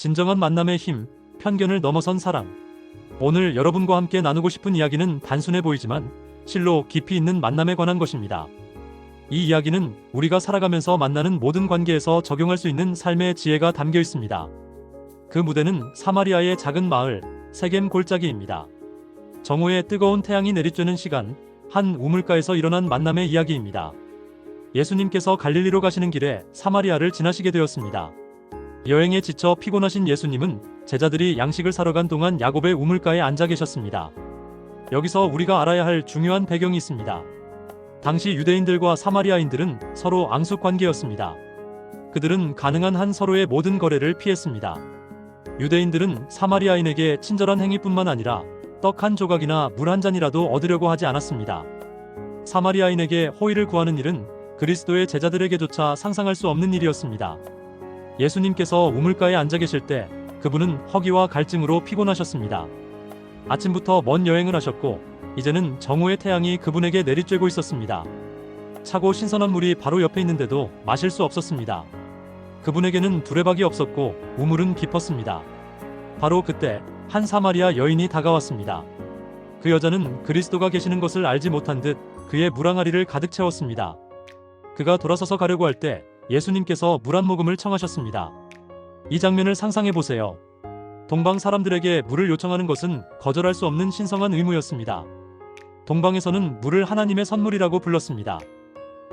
진정한 만남의 힘, 편견을 넘어선 사랑. 오늘 여러분과 함께 나누고 싶은 이야기는 단순해 보이지만 실로 깊이 있는 만남에 관한 것입니다. 이 이야기는 우리가 살아가면서 만나는 모든 관계에서 적용할 수 있는 삶의 지혜가 담겨 있습니다. 그 무대는 사마리아의 작은 마을, 세겜 골짜기입니다. 정오의 뜨거운 태양이 내리쬐는 시간, 한 우물가에서 일어난 만남의 이야기입니다. 예수님께서 갈릴리로 가시는 길에 사마리아를 지나시게 되었습니다. 여행에 지쳐 피곤하신 예수님은 제자들이 양식을 사러 간 동안 야곱의 우물가에 앉아 계셨습니다. 여기서 우리가 알아야 할 중요한 배경이 있습니다. 당시 유대인들과 사마리아인들은 서로 앙숙 관계였습니다. 그들은 가능한 한 서로의 모든 거래를 피했습니다. 유대인들은 사마리아인에게 친절한 행위뿐만 아니라 떡 한 조각이나 물 한 잔이라도 얻으려고 하지 않았습니다. 사마리아인에게 호의를 구하는 일은 그리스도의 제자들에게조차 상상할 수 없는 일이었습니다. 예수님께서 우물가에 앉아 계실 때 그분은 허기와 갈증으로 피곤하셨습니다. 아침부터 먼 여행을 하셨고 이제는 정오의 태양이 그분에게 내리쬐고 있었습니다. 차고 신선한 물이 바로 옆에 있는데도 마실 수 없었습니다. 그분에게는 두레박이 없었고 우물은 깊었습니다. 바로 그때 한 사마리아 여인이 다가왔습니다. 그 여자는 그리스도가 계시는 것을 알지 못한 듯 그의 물항아리를 가득 채웠습니다. 그가 돌아서서 가려고 할 때 예수님께서 물 한 모금을 청하셨습니다. 이 장면을 상상해 보세요. 동방 사람들에게 물을 요청하는 것은 거절할 수 없는 신성한 의무였습니다. 동방에서는 물을 하나님의 선물이라고 불렀습니다.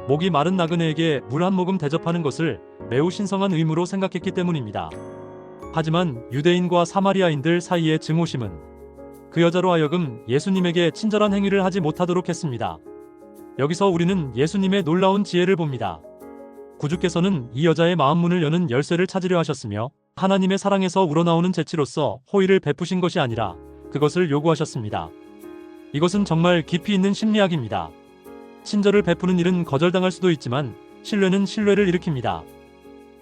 목이 마른 나그네에게 물 한 모금 대접하는 것을 매우 신성한 의무로 생각했기 때문입니다. 하지만 유대인과 사마리아인들 사이의 증오심은 그 여자로 하여금 예수님에게 친절한 행위를 하지 못하도록 했습니다. 여기서 우리는 예수님의 놀라운 지혜를 봅니다. 구주께서는 이 여자의 마음 문을 여는 열쇠를 찾으려 하셨으며 하나님의 사랑에서 우러나오는 재치로서 호의를 베푸신 것이 아니라 그것을 요구하셨습니다. 이것은 정말 깊이 있는 심리학입니다. 친절을 베푸는 일은 거절당할 수도 있지만 신뢰는 신뢰를 일으킵니다.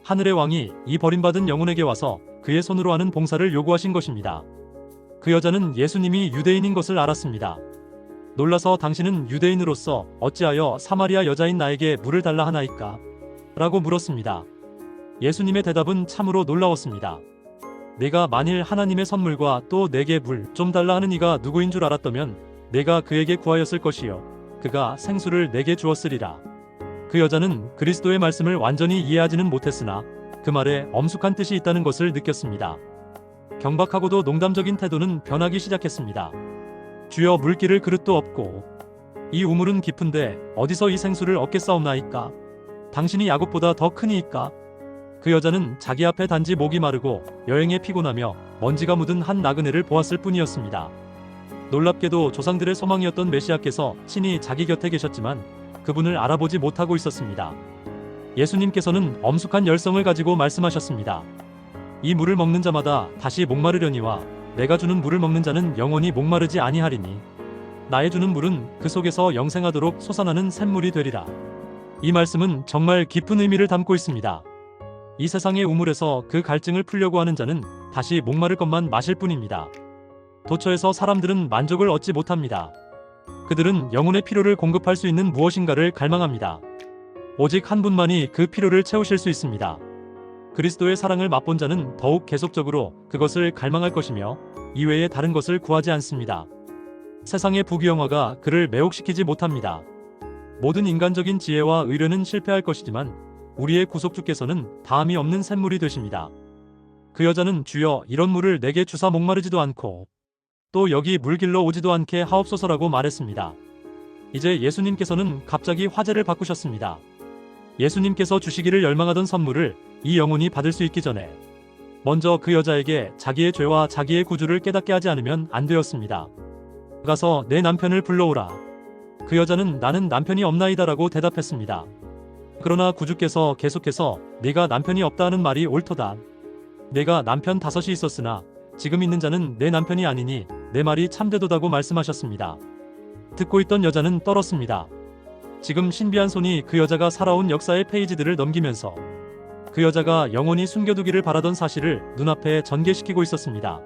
하늘의 왕이 이 버림받은 영혼에게 와서 그의 손으로 하는 봉사를 요구하신 것입니다. 그 여자는 예수님이 유대인인 것을 알았습니다. 놀라서 당신은 유대인으로서 어찌하여 사마리아 여자인 나에게 물을 달라 하나이까? 라고 물었습니다. 예수님의 대답은 참으로 놀라웠습니다. 내가 만일 하나님의 선물과 또 내게 물 좀 달라 하는 이가 누구인 줄 알았다면 내가 그에게 구하였을 것이요 그가 생수를 내게 주었으리라. 그 여자는 그리스도의 말씀을 완전히 이해하지는 못했으나 그 말에 엄숙한 뜻이 있다는 것을 느꼈습니다. 경박하고도 농담적인 태도는 변하기 시작했습니다. 주여 물기를 그릇도 없고 이 우물은 깊은데 어디서 이 생수를 얻겠사옵나이까? 당신이 야곱보다 더 크니이까? 그 여자는 자기 앞에 단지 목이 마르고 여행에 피곤하며 먼지가 묻은 한 나그네를 보았을 뿐이었습니다. 놀랍게도 조상들의 소망이었던 메시아께서 친히 자기 곁에 계셨지만 그분을 알아보지 못하고 있었습니다. 예수님께서는 엄숙한 열성을 가지고 말씀하셨습니다. 이 물을 먹는 자마다 다시 목마르려니와 내가 주는 물을 먹는 자는 영원히 목마르지 아니하리니 나의 주는 물은 그 속에서 영생하도록 솟아나는 샘물이 되리라. 이 말씀은 정말 깊은 의미를 담고 있습니다. 이 세상의 우물에서 그 갈증을 풀려고 하는 자는 다시 목마를 것만 마실 뿐입니다. 도처에서 사람들은 만족을 얻지 못합니다. 그들은 영혼의 필요를 공급할 수 있는 무엇인가를 갈망합니다. 오직 한 분만이 그 필요를 채우실 수 있습니다. 그리스도의 사랑을 맛본 자는 더욱 계속적으로 그것을 갈망할 것이며 이외에 다른 것을 구하지 않습니다. 세상의 부귀영화가 그를 매혹시키지 못합니다. 모든 인간적인 지혜와 의뢰는 실패할 것이지만 우리의 구속주께서는 다함이 없는 샘물이 되십니다. 그 여자는 주여 이런 물을 내게 주사 목마르지도 않고 또 여기 물 길러 오지도 않게 하옵소서라고 말했습니다. 이제 예수님께서는 갑자기 화제를 바꾸셨습니다. 예수님께서 주시기를 열망하던 선물을 이 영혼이 받을 수 있기 전에 먼저 그 여자에게 자기의 죄와 자기의 구주를 깨닫게 하지 않으면 안 되었습니다. 가서 내 남편을 불러오라. 그 여자는 나는 남편이 없나이다라고 대답했습니다. 그러나 구주께서 계속해서 네가 남편이 없다 하는 말이 옳도다. 내가 남편 5이 있었으나 지금 있는 자는 내 남편이 아니니 내 말이 참되도다고 말씀하셨습니다. 듣고 있던 여자는 떨었습니다. 지금 신비한 손이 그 여자가 살아온 역사의 페이지들을 넘기면서 그 여자가 영원히 숨겨두기를 바라던 사실을 눈앞에 전개시키고 있었습니다.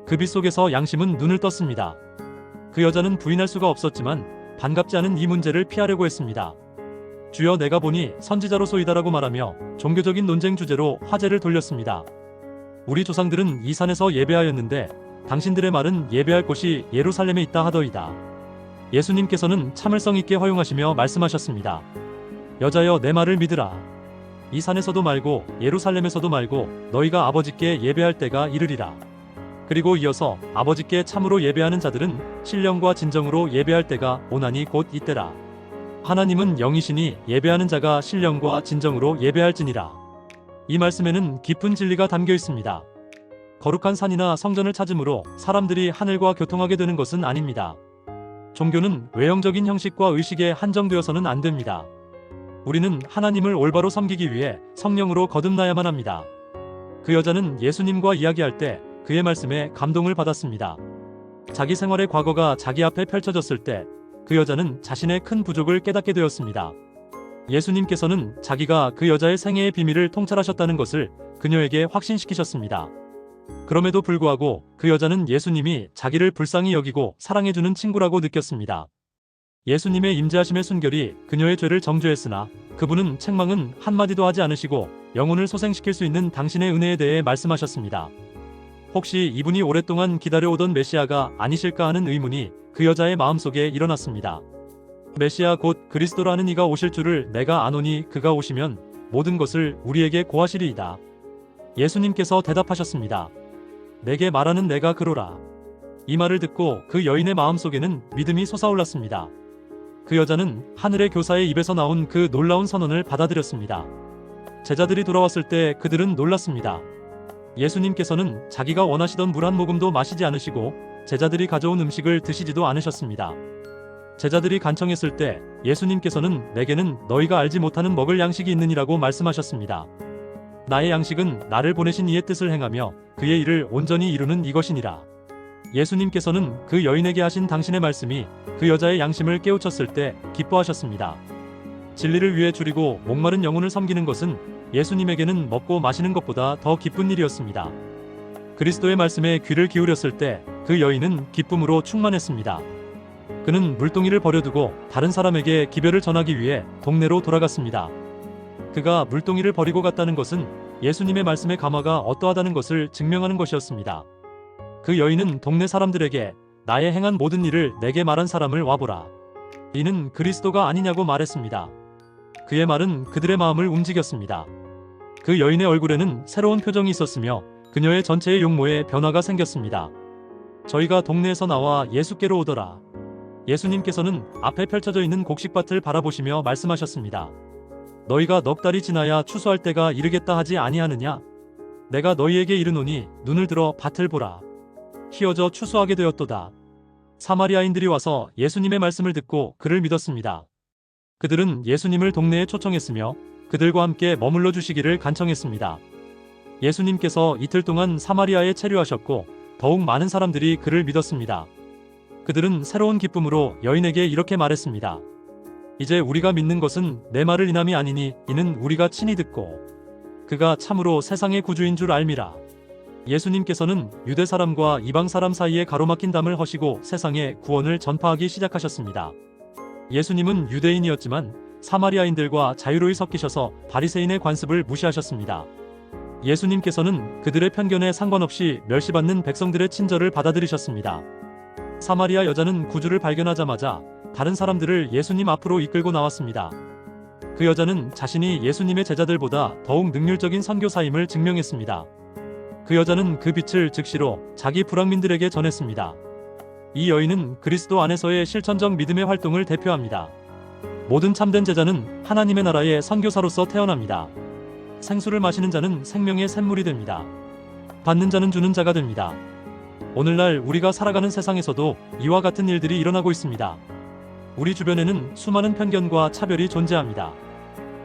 그 빛 속에서 양심은 눈을 떴습니다. 그 여자는 부인할 수가 없었지만 반갑지 않은 이 문제를 피하려고 했습니다. 주여 내가 보니 선지자로소이다라고 말하며 종교적인 논쟁 주제로 화제를 돌렸습니다. 우리 조상들은 이 산에서 예배하였는데 당신들의 말은 예배할 곳이 예루살렘에 있다 하더이다. 예수님께서는 참을성 있게 허용하시며 말씀하셨습니다. 여자여, 내 말을 믿으라. 이 산에서도 말고 예루살렘에서도 말고 너희가 아버지께 예배할 때가 이르리라. 그리고 이어서 아버지께 참으로 예배하는 자들은 신령과 진정으로 예배할 때가 오나니 곧 이때라. 하나님은 영이시니 예배하는 자가 신령과 진정으로 예배할지니라. 이 말씀에는 깊은 진리가 담겨 있습니다. 거룩한 산이나 성전을 찾음으로 사람들이 하늘과 교통하게 되는 것은 아닙니다. 종교는 외형적인 형식과 의식에 한정되어서는 안 됩니다. 우리는 하나님을 올바로 섬기기 위해 성령으로 거듭나야만 합니다. 그 여자는 예수님과 이야기할 때 그의 말씀에 감동을 받았습니다. 자기 생활의 과거가 자기 앞에 펼쳐졌을 때 그 여자는 자신의 큰 부족을 깨닫게 되었습니다. 예수님께서는 자기가 그 여자의 생애의 비밀을 통찰하셨다는 것을 그녀에게 확신시키셨습니다. 그럼에도 불구하고 그 여자는 예수님이 자기를 불쌍히 여기고 사랑해주는 친구라고 느꼈습니다. 예수님의 임재하심의 순결이 그녀의 죄를 정죄했으나 그분은 책망은 한마디도 하지 않으시고 영혼을 소생시킬 수 있는 당신의 은혜에 대해 말씀하셨습니다. 혹시 이분이 오랫동안 기다려오던 메시아가 아니실까 하는 의문이 그 여자의 마음속에 일어났습니다. 메시아 곧 그리스도라는 이가 오실 줄을 내가 아노니 그가 오시면 모든 것을 우리에게 고하시리이다. 예수님께서 대답하셨습니다. 내게 말하는 내가 그로라. 이 말을 듣고 그 여인의 마음속에는 믿음이 솟아올랐습니다. 그 여자는 하늘의 교사의 입에서 나온 그 놀라운 선언을 받아들였습니다. 제자들이 돌아왔을 때 그들은 놀랐습니다. 예수님께서는 자기가 원하시던 물 한 모금도 마시지 않으시고 제자들이 가져온 음식을 드시지도 않으셨습니다. 제자들이 간청했을 때 예수님께서는 내게는 너희가 알지 못하는 먹을 양식이 있느니라고 말씀하셨습니다. 나의 양식은 나를 보내신 이의 뜻을 행하며 그의 일을 온전히 이루는 이것이니라. 예수님께서는 그 여인에게 하신 당신의 말씀이 그 여자의 양심을 깨우쳤을 때 기뻐하셨습니다. 진리를 위해 줄이고 목마른 영혼을 섬기는 것은 예수님에게는 먹고 마시는 것보다 더 기쁜 일이었습니다. 그리스도의 말씀에 귀를 기울였을 때 그 여인은 기쁨으로 충만했습니다. 그는 물동이를 버려두고 다른 사람에게 기별을 전하기 위해 동네로 돌아갔습니다. 그가 물동이를 버리고 갔다는 것은 예수님의 말씀의 감화가 어떠하다는 것을 증명하는 것이었습니다. 그 여인은 동네 사람들에게 나의 행한 모든 일을 내게 말한 사람을 와보라. 이는 그리스도가 아니냐고 말했습니다. 그의 말은 그들의 마음을 움직였습니다. 그 여인의 얼굴에는 새로운 표정이 있었으며 그녀의 전체의 용모에 변화가 생겼습니다. 저희가 동네에서 나와 예수께로 오더라. 예수님께서는 앞에 펼쳐져 있는 곡식밭을 바라보시며 말씀하셨습니다. 너희가 넉 달이 지나야 추수할 때가 이르겠다 하지 아니하느냐? 내가 너희에게 이르노니 눈을 들어 밭을 보라. 희어져 추수하게 되었도다. 사마리아인들이 와서 예수님의 말씀을 듣고 그를 믿었습니다. 그들은 예수님을 동네에 초청했으며 그들과 함께 머물러 주시기를 간청했습니다. 예수님께서 이틀 동안 사마리아에 체류하셨고 더욱 많은 사람들이 그를 믿었습니다. 그들은 새로운 기쁨으로 여인에게 이렇게 말했습니다. 이제 우리가 믿는 것은 내 말을 인함이 아니니 이는 우리가 친히 듣고 그가 참으로 세상의 구주인 줄 알미라. 예수님께서는 유대 사람과 이방 사람 사이에 가로막힌 담을 허시고 세상에 구원을 전파하기 시작하셨습니다. 예수님은 유대인이었지만 사마리아인들과 자유로이 섞이셔서 바리새인의 관습을 무시하셨습니다. 예수님께서는 그들의 편견에 상관없이 멸시받는 백성들의 친절을 받아들이셨습니다. 사마리아 여자는 구주를 발견하자마자 다른 사람들을 예수님 앞으로 이끌고 나왔습니다. 그 여자는 자신이 예수님의 제자들보다 더욱 능률적인 선교사임을 증명했습니다. 그 여자는 그 빛을 즉시로 자기 불황민들에게 전했습니다. 이 여인은 그리스도 안에서의 실천적 믿음의 활동을 대표합니다. 모든 참된 제자는 하나님의 나라의 선교사로서 태어납니다. 생수를 마시는 자는 생명의 샘물이 됩니다. 받는 자는 주는 자가 됩니다. 오늘날 우리가 살아가는 세상에서도 이와 같은 일들이 일어나고 있습니다. 우리 주변에는 수많은 편견과 차별이 존재합니다.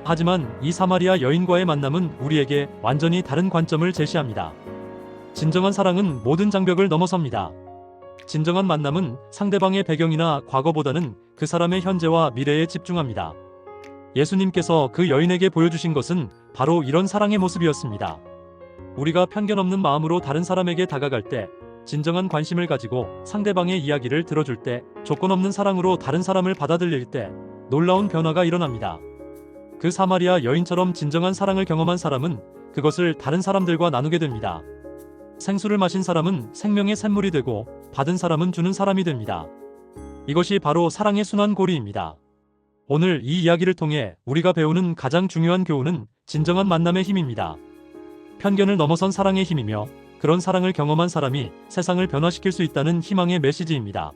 하지만 이 사마리아 여인과의 만남은 우리에게 완전히 다른 관점을 제시합니다. 진정한 사랑은 모든 장벽을 넘어섭니다. 진정한 만남은 상대방의 배경이나 과거보다는 그 사람의 현재와 미래에 집중합니다. 예수님께서 그 여인에게 보여주신 것은 바로 이런 사랑의 모습이었습니다. 우리가 편견 없는 마음으로 다른 사람에게 다가갈 때, 진정한 관심을 가지고 상대방의 이야기를 들어줄 때, 조건 없는 사랑으로 다른 사람을 받아들일 때 놀라운 변화가 일어납니다. 그 사마리아 여인처럼 진정한 사랑을 경험한 사람은 그것을 다른 사람들과 나누게 됩니다. 생수를 마신 사람은 생명의 샘물이 되고 받은 사람은 주는 사람이 됩니다. 이것이 바로 사랑의 순환고리입니다. 오늘 이 이야기를 통해 우리가 배우는 가장 중요한 교훈은 진정한 만남의 힘입니다. 편견을 넘어선 사랑의 힘이며 그런 사랑을 경험한 사람이 세상을 변화시킬 수 있다는 희망의 메시지입니다.